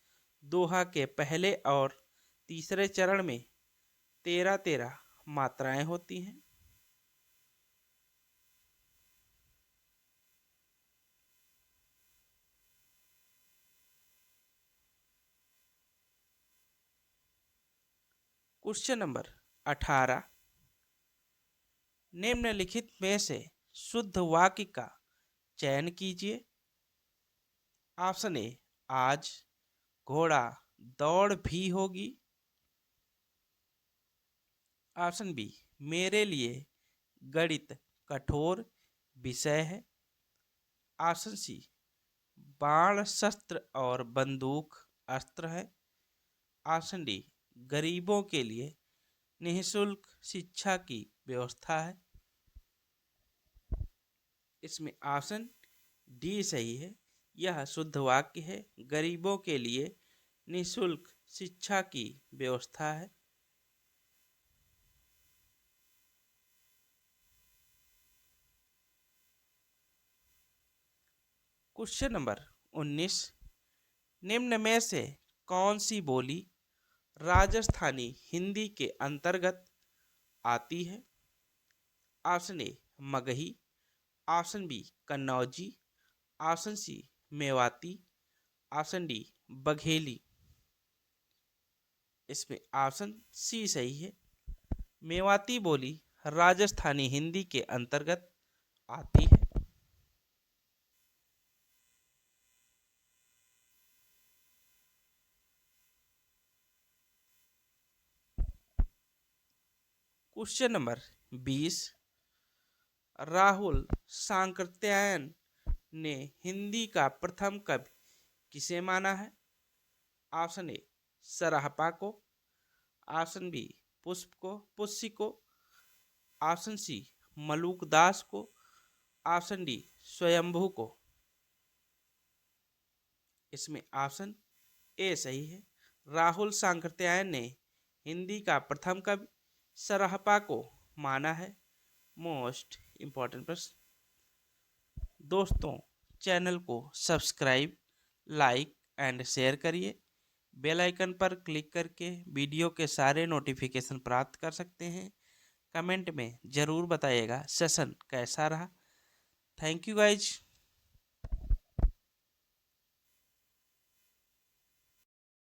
दोहा के पहले और तीसरे चरण में 13-13 मात्राएं होती हैं। क्वेश्चन नंबर 18, निम्नलिखित में से शुद्ध वाक्य का चयन कीजिए। ऑप्शन ए, आज घोड़ा दौड़ भी होगी। ऑप्शन बी, मेरे लिए गणित कठोर विषय है। ऑप्शन सी, बाण शस्त्र और बंदूक अस्त्र है। ऑप्शन डी, गरीबों के लिए निःशुल्क शिक्षा की व्यवस्था है। इसमें ऑप्शन डी सही है। यह शुद्ध वाक्य है, गरीबों के लिए निःशुल्क शिक्षा की व्यवस्था है। क्वेश्चन नंबर 19, निम्न में से कौन सी बोली राजस्थानी हिंदी के अंतर्गत आती है। Option A, Magahi. Option B, Kannauji. Option C, Mewati. Option D, Bagheli. इसमें ऑप्शन सी सही है। मेवाती बोली राजस्थानी हिंदी के अंतर्गत आती है। क्वेश्चन नंबर 20, राहुल सांकृत्यायन ने हिंदी का प्रथम कवि किसे माना है। ऑप्शन ए, सरहपा को। ऑप्शन बी, पुष्य को। ऑप्शन सी, मलुकदास को। ऑप्शन डी, स्वयंभू को। इसमें ऑप्शन ए सही है। राहुल सांकृत्यायन ने हिंदी का प्रथम कवि सरहपा को माना है। मोस्ट इम्पॉर्टेंट प्रश्न। दोस्तों, चैनल को सब्सक्राइब, लाइक एंड शेयर करिए। बेल आइकन पर क्लिक करके वीडियो के सारे नोटिफिकेशन प्राप्त कर सकते हैं। कमेंट में ज़रूर बताइएगा सेशन कैसा रहा। Thank you guys.